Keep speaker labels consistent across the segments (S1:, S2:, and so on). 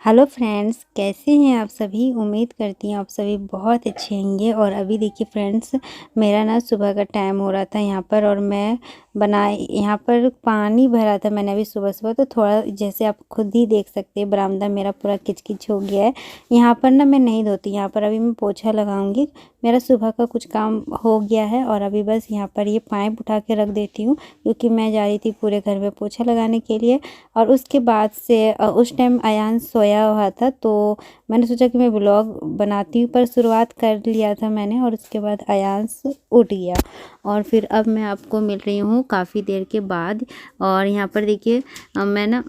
S1: Hello friends, कैसे हैं आप सभी। उम्मीद करती हूँ आप सभी बहुत अच्छे होंगे। और अभी देखिए फ्रेंड्स, मेरा ना सुबह का टाइम हो रहा था यहाँ पर, और मैं यहाँ पर पानी भरा था मैंने अभी सुबह तो थोड़ा, जैसे आप खुद ही देख सकते हैं, बरामदा मेरा पूरा किचकिच हो गया है। यहाँ पर ना मैं नहीं धोती, यहाँ पर अभी मैं पोछा लगाऊंगी। मेरा सुबह का कुछ काम हो गया है और अभी बस यहाँ पर ये पाइप उठा के रख देती हूँ, क्योंकि मैं जा रही थी पूरे घर में पोछा लगाने के लिए। और उसके बाद से उस टाइम अयान सोया हुआ था, तो मैंने सोचा कि मैं व्लॉग बनाती हूँ, पर शुरुआत कर लिया था मैंने और उसके बाद अयांश उठ गया। और फिर अब मैं आपको मिल रही हूँ काफ़ी देर के बाद। और यहाँ पर देखिए मैं ना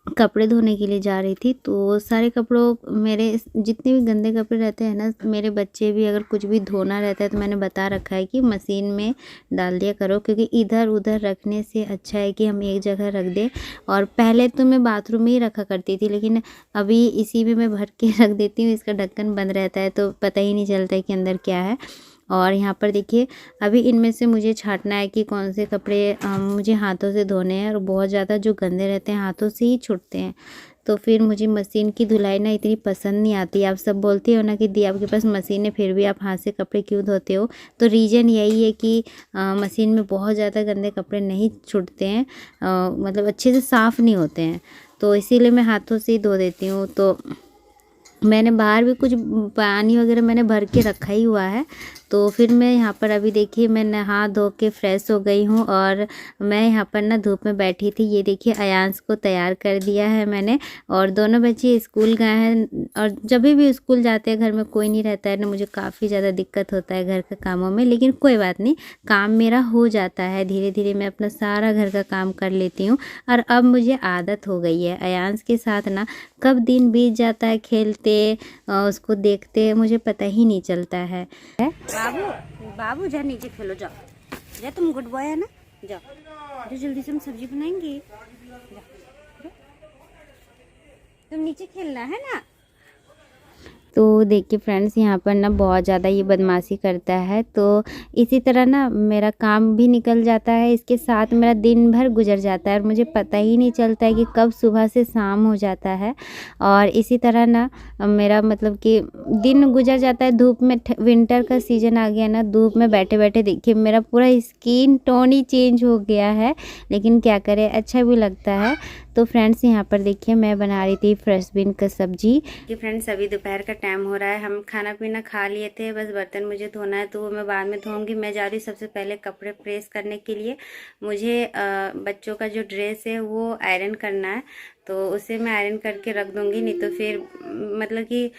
S1: कपड़े धोने के लिए जा रही थी, तो सारे कपड़ों मेरे जितने भी गंदे कपड़े रहते हैं ना, मेरे बच्चे भी अगर कुछ भी धोना रहता है तो मैंने बता रखा है कि मशीन में डाल दिया करो, क्योंकि इधर उधर रखने से अच्छा है कि हम एक जगह रख दें। और पहले तो मैं बाथरूम में ही रखा करती थी, लेकिन अभी इसी में मैं भर के रख देती हूँ। इसका ढक्कन बंद रहता है तो पता ही नहीं चलता है कि अंदर क्या है। और यहाँ पर देखिए अभी इनमें से मुझे छांटना है कि कौन से कपड़े मुझे हाथों से धोने हैं, और बहुत ज़्यादा जो गंदे रहते हैं हाथों से ही छूटते हैं। तो फिर मुझे मशीन की धुलाई ना इतनी पसंद नहीं आती। आप सब बोलते हो ना कि दी आपके पास मशीन है फिर भी आप हाथ से कपड़े क्यों धोते हो, तो रीज़न यही है कि मशीन में बहुत ज़्यादा गंदे कपड़े नहीं छूटते हैं, मतलब अच्छे से साफ़ नहीं होते हैं, तो इसीलिए मैं हाथों से ही धो देती हूँ। तो मैंने बाहर भी कुछ पानी वगैरह मैंने भर के रखा ही हुआ है। तो फिर मैं यहाँ पर अभी देखिए मैं नहा धो के फ्रेश हो गई हूँ, और मैं यहाँ पर ना धूप में बैठी थी। ये देखिए अयांश को तैयार कर दिया है मैंने, और दोनों बच्चे स्कूल गए हैं। और जब भी स्कूल जाते हैं घर में कोई नहीं रहता है ना, मुझे काफ़ी ज़्यादा दिक्कत होता है घर के कामों में, लेकिन कोई बात नहीं, काम मेरा हो जाता है। धीरे धीरे मैं अपना सारा घर का काम कर लेती हूँ, और अब मुझे आदत हो गई है अयांश के साथ ना। कब दिन बीत जाता है खेलते उसको देखते मुझे पता ही नहीं चलता है। बाबू बाबू जा नीचे खेलो, जाओ जा, तुम गुड बॉय है ना, जाओ जो जल्दी से हम सब्जी बनाएंगे, जाओ तुम नीचे खेलना है ना। तो देखिए फ्रेंड्स, यहाँ पर ना बहुत ज़्यादा ये बदमाशी करता है, तो इसी तरह ना मेरा काम भी निकल जाता है, इसके साथ मेरा दिन भर गुजर जाता है और मुझे पता ही नहीं चलता है कि कब सुबह से शाम हो जाता है। और इसी तरह ना मेरा मतलब कि दिन गुजर जाता है धूप में। विंटर का सीज़न आ गया ना, धूप में बैठे बैठे देखिए मेरा पूरा स्किन टोन ही चेंज हो गया है, लेकिन क्या करें, अच्छा भी लगता है। तो फ्रेंड्स यहाँ पर देखिए मैं बना रही थी फ्रेश बीन का सब्जी। कि फ्रेंड्स अभी दोपहर का टाइम हो रहा है, हम खाना पीना खा लिए थे, बस बर्तन मुझे धोना है तो वो मैं बाद में धोऊंगी। मैं जा रही हूँ सबसे पहले कपड़े प्रेस करने के लिए। मुझे बच्चों का जो ड्रेस है वो आयरन करना है, तो उसे मैं आयरन करके रख दूंगी। नहीं तो फिर मतलब कि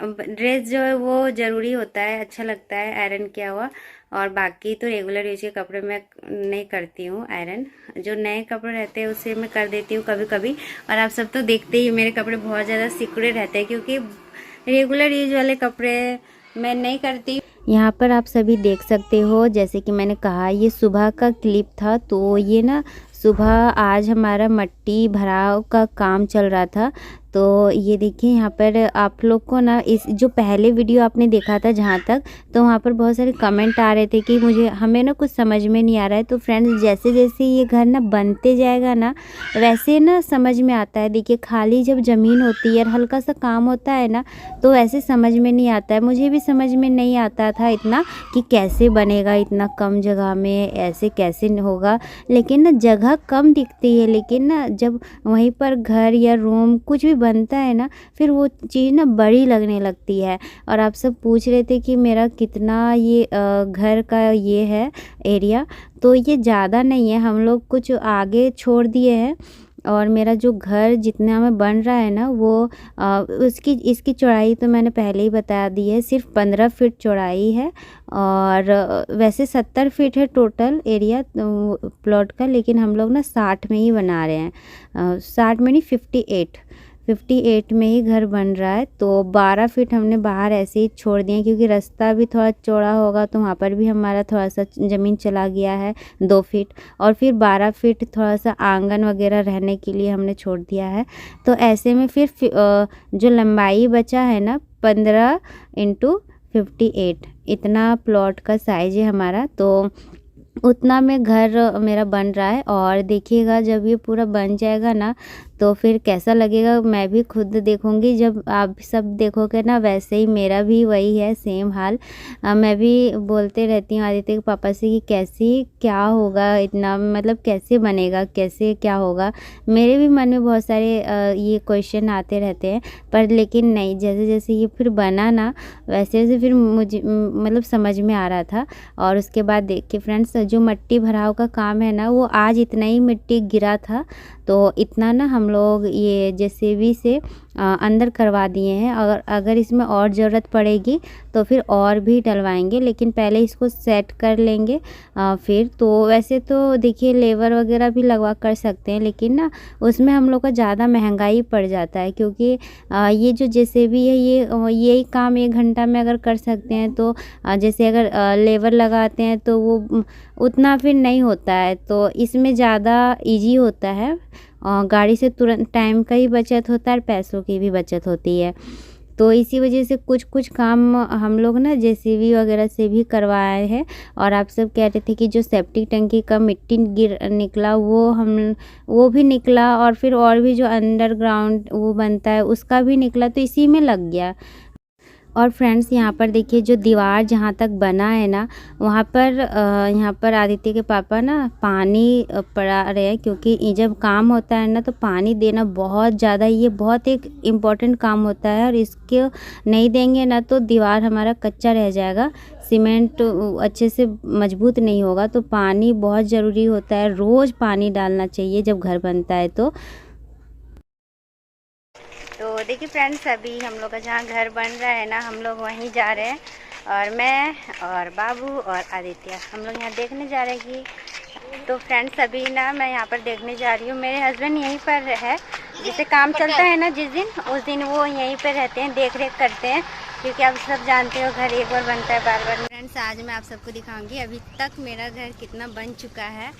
S1: ड्रेस जो है वो ज़रूरी होता है, अच्छा लगता है आयरन किया हुआ। और बाकी तो रेगुलर यूज के कपड़े मैं नहीं करती हूँ आयरन, जो नए कपड़े रहते हैं उसे मैं कर देती हूँ कभी कभी। और आप सब तो देखते ही मेरे कपड़े बहुत ज़्यादा सिकुड़े रहते हैं, क्योंकि रेगुलर यूज वाले कपड़े मैं नहीं करती। यहाँ पर आप सभी देख सकते हो, जैसे कि मैंने कहा ये सुबह का क्लिप था, तो ये ना सुबह आज हमारा मट्टी भराव का काम चल रहा था। तो ये देखिए यहाँ पर आप लोग को ना इस जो पहले वीडियो आपने देखा था जहाँ तक, तो वहाँ पर बहुत सारे कमेंट आ रहे थे कि हमें ना कुछ समझ में नहीं आ रहा है। तो फ्रेंड्स जैसे जैसे ये घर ना बनते जाएगा ना, वैसे ना समझ में आता है। देखिए खाली जब ज़मीन होती है और हल्का सा काम होता है ना, तो ऐसे समझ में नहीं आता है। मुझे भी समझ में नहीं आता था इतना कि कैसे बनेगा इतना कम जगह में, ऐसे कैसे होगा। लेकिन ना जगह कम दिखती है, लेकिन ना जब वहीं पर घर या रूम कुछ भी बनता है ना, फिर वो चीज़ ना बड़ी लगने लगती है। और आप सब पूछ रहे थे कि मेरा कितना ये घर का ये है एरिया, तो ये ज़्यादा नहीं है, हम लोग कुछ आगे छोड़ दिए हैं। और मेरा जो घर जितना में बन रहा है ना, वो इसकी चौड़ाई तो मैंने पहले ही बता दी है, सिर्फ 15 फीट चौड़ाई है। और वैसे 70 फीट है टोटल एरिया प्लॉट का, लेकिन हम लोग ना 60 में ही बना रहे हैं। 60 में नहीं, 58 में ही घर बन रहा है। तो 12 फीट हमने बाहर ऐसे ही छोड़ दिए, क्योंकि रास्ता भी थोड़ा चौड़ा होगा, तो वहाँ पर भी हमारा थोड़ा सा ज़मीन चला गया है 2 फीट। और फिर 12 फीट थोड़ा सा आंगन वगैरह रहने के लिए हमने छोड़ दिया है। तो ऐसे में फिर जो लंबाई बचा है ना 15 इंटू 58, इतना प्लॉट का साइज है हमारा। तो उतना में घर मेरा बन रहा है। और देखिएगा जब ये पूरा बन जाएगा ना, तो फिर कैसा लगेगा मैं भी खुद देखूँगी, जब आप सब देखोगे ना वैसे ही मेरा भी वही है सेम हाल। मैं भी बोलते रहती हूँ आदित्य के पापा से कि कैसे क्या होगा, इतना मतलब कैसे बनेगा, कैसे क्या होगा। मेरे भी मन में बहुत सारे ये क्वेश्चन आते रहते हैं, पर लेकिन नहीं, जैसे जैसे ये फिर बना ना वैसे वैसे फिर मुझे मतलब समझ में आ रहा था। और उसके बाद देखिए फ्रेंड्स, जो मिट्टी भराव का काम है ना वो आज इतना ही मिट्टी गिरा था, तो इतना ना हम लोग ये जेसीबी से अंदर करवा दिए हैं। अगर अगर इसमें और ज़रूरत पड़ेगी तो फिर और भी डलवाएंगे, लेकिन पहले इसको सेट कर लेंगे। फिर तो वैसे तो देखिए लेबर वगैरह भी लगवा कर सकते हैं, लेकिन ना उसमें हम लोग का ज़्यादा महंगाई पड़ जाता है, क्योंकि ये जो जेसीबी है ये यही काम 1 घंटा में अगर कर सकते हैं, तो जैसे अगर लेबर लगाते हैं तो वो उतना फिर नहीं होता है। तो इसमें ज़्यादा इजी होता है, गाड़ी से तुरंत टाइम का ही बचत होता है और पैसों की भी बचत होती है। तो इसी वजह से कुछ कुछ काम हम लोग ना जेसीबी वगैरह से भी करवाए हैं। और आप सब कह रहे थे कि जो सेप्टिक टंकी का मिट्टी गिर निकला वो भी निकला, और फिर और भी जो अंडरग्राउंड वो बनता है उसका भी निकला, तो इसी में लग गया। और फ्रेंड्स यहाँ पर देखिए जो दीवार जहाँ तक बना है ना वहाँ पर यहाँ पर आदित्य के पापा ना पानी पड़ा रहे हैं, क्योंकि ये जब काम होता है ना तो पानी देना बहुत ज़्यादा, ये बहुत एक इम्पॉर्टेंट काम होता है। और इसके नहीं देंगे ना तो दीवार हमारा कच्चा रह जाएगा, सीमेंट अच्छे से मजबूत नहीं होगा। तो पानी बहुत ज़रूरी होता है, रोज़ पानी डालना चाहिए जब घर बनता है। तो देखिए फ्रेंड्स, अभी हम लोग का जहाँ घर बन रहा है ना हम लोग वहीं जा रहे हैं, और मैं और बाबू और आदित्य हम लोग यहाँ देखने जा रहे हैं कि तो फ्रेंड्स अभी ना मैं यहाँ पर देखने जा रही हूँ। मेरे हस्बैंड यहीं पर है, जिसे काम चलता है ना जिस दिन उस दिन वो यहीं पर रहते हैं, देख रेख करते हैं, क्योंकि आप सब जानते हो घर एक बार बनता है बार बार। फ्रेंड्स आज मैं आप सबको दिखाऊंगी अभी तक मेरा घर कितना बन चुका है।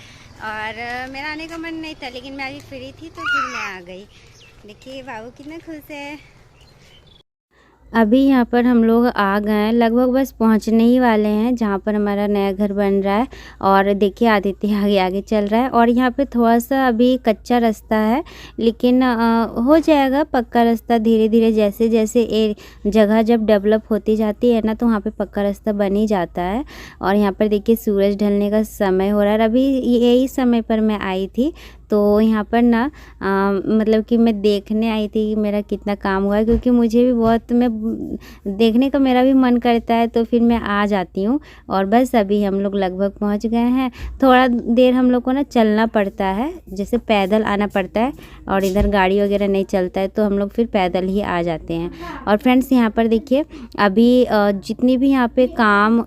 S1: और मेरा आने का मन नहीं था, लेकिन मैं अभी फ्री थी तो फिर मैं आ गई। देखिए बाबू कितना खुश है। अभी यहाँ पर हम लोग आ गए हैं, लगभग बस पहुँचने ही वाले हैं जहाँ पर हमारा नया घर बन रहा है। और देखिए आदित्य आगे आगे चल रहा है, और यहाँ पे थोड़ा सा अभी कच्चा रास्ता है, लेकिन हो जाएगा पक्का रास्ता धीरे धीरे। जैसे जैसे ये जगह जब डेवलप होती जाती है ना तो वहाँ पे पक्का रास्ता बन ही जाता है। और यहाँ पर देखिए सूरज ढलने का समय हो रहा है, अभी यही समय पर मैं आई थी। तो यहाँ पर ना मतलब कि मैं देखने आई थी कि मेरा कितना काम हुआ है, क्योंकि मुझे भी बहुत मैं देखने का मेरा भी मन करता है, तो फिर मैं आ जाती हूँ। और बस अभी हम लोग लगभग पहुँच गए हैं। थोड़ा देर हम लोग को ना चलना पड़ता है, जैसे पैदल आना पड़ता है, और इधर गाड़ी वगैरह नहीं चलता है तो हम लोग फिर पैदल ही आ जाते हैं। और फ्रेंड्स यहाँ पर देखिए अभी जितनी भी यहाँ पे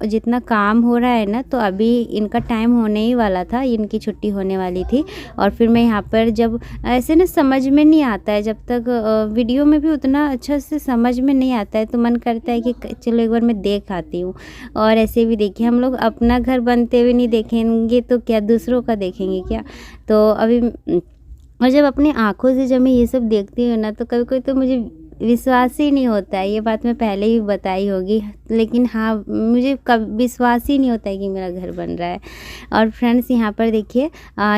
S1: जितना काम हो रहा है ना, तो अभी इनका टाइम होने ही वाला था, इनकी छुट्टी होने वाली थी। और फिर मैं यहाँ पर जब ऐसे ना समझ में नहीं आता है, जब तक वीडियो में भी उतना अच्छा से समझ में नहीं आता है, तो मन करता है कि चलो एक बार मैं देख आती हूँ। और ऐसे भी देखिए हम लोग अपना घर बनते हुए नहीं देखेंगे तो क्या दूसरों का देखेंगे क्या। तो अभी और जब अपनी आँखों से जब मैं ये सब देखती हूँ ना तो कभी कभी तो मुझे विश्वास ही नहीं होता है। ये बात मैं पहले ही बताई होगी, लेकिन हाँ मुझे कब विश्वास ही नहीं होता है कि मेरा घर बन रहा है। और फ्रेंड्स यहाँ पर देखिए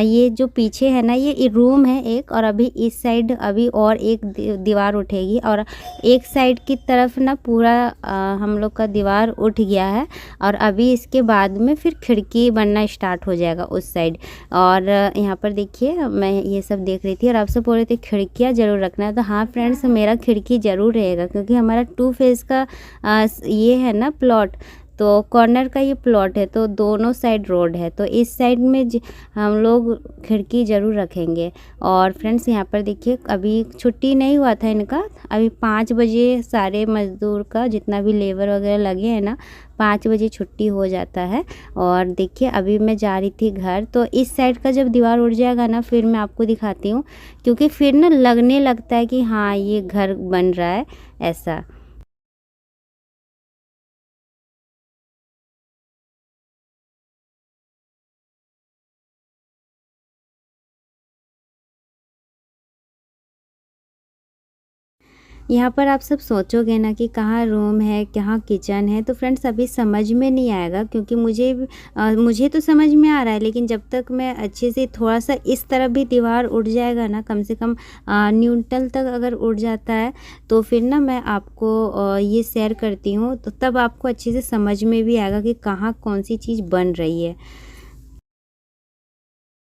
S1: ये जो पीछे है ना ये रूम है एक, और अभी इस साइड अभी और एक दीवार उठेगी, और एक साइड की तरफ ना पूरा हम लोग का दीवार उठ गया है। और अभी इसके बाद में फिर खिड़की बनना स्टार्ट हो जाएगा उस साइड। और यहाँ पर देखिए मैं ये सब देख रही थी, और आप सब बोल रहे थे खिड़कियाँ ज़रूर रखना है। तो हाँ फ्रेंड्स मेरा खिड़की ज़रूर रहेगा, क्योंकि हमारा 2 फेज़ का ये है ना प्लॉट, तो कॉर्नर का ये प्लॉट है, तो दोनों साइड रोड है, तो इस साइड में हम लोग खिड़की ज़रूर रखेंगे। और फ्रेंड्स यहाँ पर देखिए अभी छुट्टी नहीं हुआ था इनका, अभी 5 बजे सारे मज़दूर का जितना भी लेबर वगैरह लगे हैं ना 5 बजे छुट्टी हो जाता है। और देखिए अभी मैं जा रही थी घर, तो इस साइड का जब दीवार उड़ जाएगा ना फिर मैं आपको दिखाती हूँ, क्योंकि फिर ना लगने लगता है कि हाँ ये घर बन रहा है ऐसा। यहाँ पर आप सब सोचोगे ना कि कहाँ रूम है, कहाँ किचन है, तो फ्रेंड्स अभी समझ में नहीं आएगा क्योंकि मुझे तो समझ में आ रहा है, लेकिन जब तक मैं अच्छे से थोड़ा-सा इस तरफ भी दीवार उठ जाएगा ना, कम से कम न्यूनतम तक अगर उठ जाता है, तो फिर ना मैं आपको ये शेयर करती हूँ, तो तब आपको अच्छे से समझ में भी आएगा कि कहाँ कौन-सी चीज़ बन रही है।